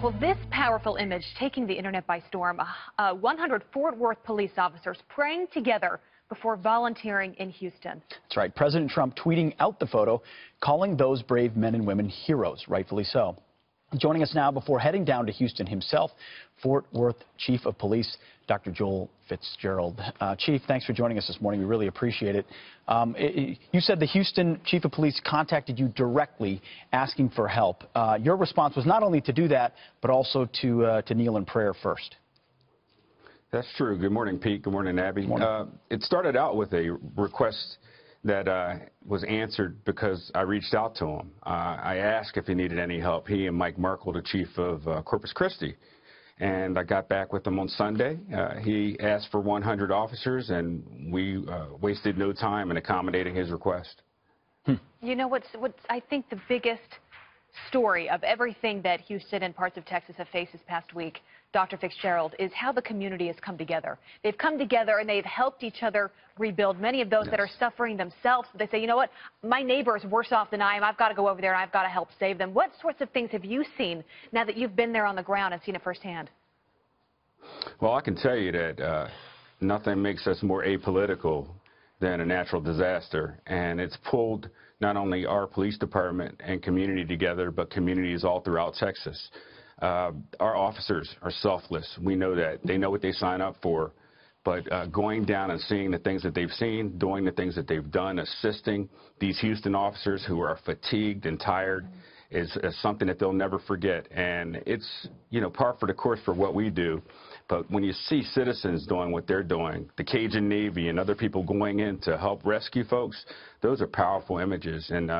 Well, this powerful image taking the internet by storm, 100 Fort Worth police officers praying together before volunteering in Houston. That's right. President Trump tweeting out the photo, calling those brave men and women heroes, rightfully so. Joining us now before heading down to Houston himself, Fort Worth Chief of Police, Dr. Joel Fitzgerald. Chief, thanks for joining us this morning. We really appreciate it. You said the Houston Chief of Police contacted you directly asking for help. Your response was not only to do that, but also to kneel in prayer first. That's true. Good morning, Pete. Good morning, Abby. Good morning. It started out with a request that was answered because I reached out to him. I asked if he needed any help, he and Mike Merkel, the chief of Corpus Christi. And I got back with him on Sunday. He asked for 100 officers, and we wasted no time in accommodating his request. You know what's I think the biggest story of everything that Houston and parts of Texas have faced this past week, Dr. Fitzgerald, is how the community has come together. They've come together and they've helped each other rebuild. Many of those that are suffering themselves, they say, you know what, my neighbor is worse off than I am. I've got to go over there and I've got to help save them. What sorts of things have you seen now that you've been there on the ground and seen it firsthand? Well, I can tell you that nothing makes us more apolitical than a natural disaster, and it's pulled not only our police department and community together, but communities all throughout Texas. Our officers are selfless. We know that. They know what they sign up for. But going down and seeing the things that they've seen, doing the things that they've done, assisting these Houston officers who are fatigued and tired is something that they'll never forget. And it's, you know, par for the course for what we do. But when you see citizens doing what they're doing, the Cajun Navy and other people going in to help rescue folks, those are powerful images. And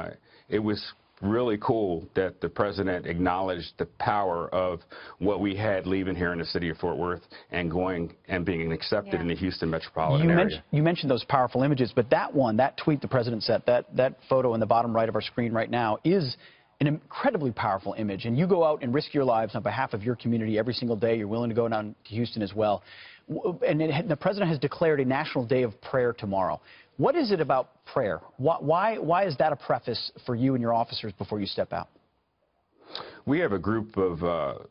it was really cool that the president acknowledged the power of what we had leaving here in the city of Fort Worth and going and being accepted in the Houston metropolitan area. You mentioned those powerful images, but that tweet the president sent, that photo in the bottom right of our screen right now is an incredibly powerful image. And you go out and risk your lives on behalf of your community every single day. You're willing to go down to Houston as well. And the president has declared a national day of prayer tomorrow. What is it about prayer? Why is that a preface for you and your officers before you step out? We have a group of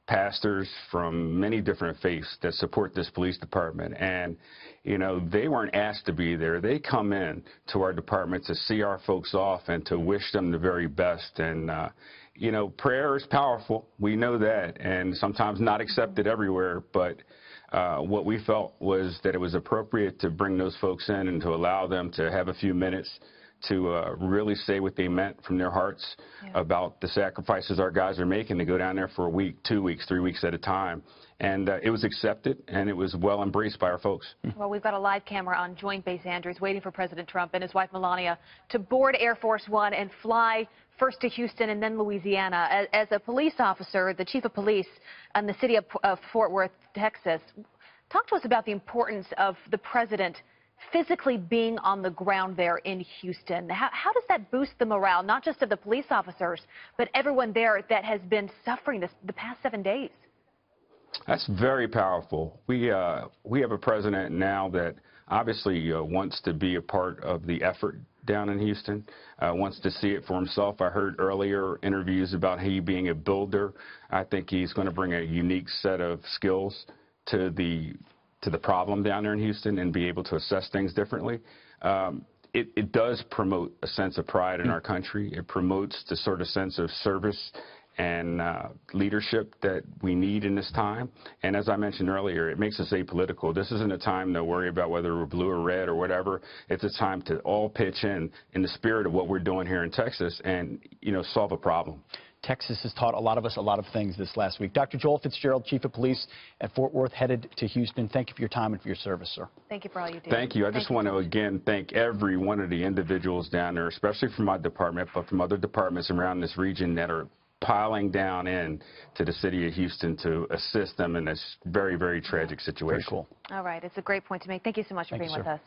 pastors from many different faiths that support this police department. And, you know, they weren't asked to be there. They come in to our department to see our folks off and to wish them the very best. And, you know, prayer is powerful. We know that. And sometimes not accepted everywhere. But what we felt was that it was appropriate to bring those folks in and to allow them to have a few minutes to really say what they meant from their hearts about the sacrifices our guys are making to go down there for a week, 2 weeks, 3 weeks at a time. And it was accepted, and it was well embraced by our folks. Well, we've got a live camera on Joint Base Andrews waiting for President Trump and his wife Melania to board Air Force One and fly first to Houston and then Louisiana. As a police officer, the chief of police in the city of Fort Worth, Texas, talk to us about the importance of the president physically being on the ground there in Houston. How does that boost the morale, not just of the police officers, but everyone there that has been suffering the past 7 days? That's very powerful. We have a president now that obviously wants to be a part of the effort down in Houston, wants to see it for himself. I heard earlier interviews about he being a builder. I think he's going to bring a unique set of skills to the problem down there in Houston and be able to assess things differently. It does promote a sense of pride in our country. It promotes the sort of sense of service and leadership that we need in this time. And as I mentioned earlier, it makes us apolitical. This isn't a time to worry about whether we're blue or red or whatever. It's a time to all pitch in the spirit of what we're doing here in Texas and, you know, solve a problem. Texas has taught a lot of us a lot of things this last week. Dr. Joel Fitzgerald, Chief of Police at Fort Worth, headed to Houston. Thank you for your time and for your service, sir. Thank you for all you do. Thank you. I just want to, again, thank every one of the individuals down there, especially from my department, but from other departments around this region that are piling down in to the city of Houston to assist them in this very, very tragic situation. Very cool. All right. It's a great point to make. Thank you so much for being with us.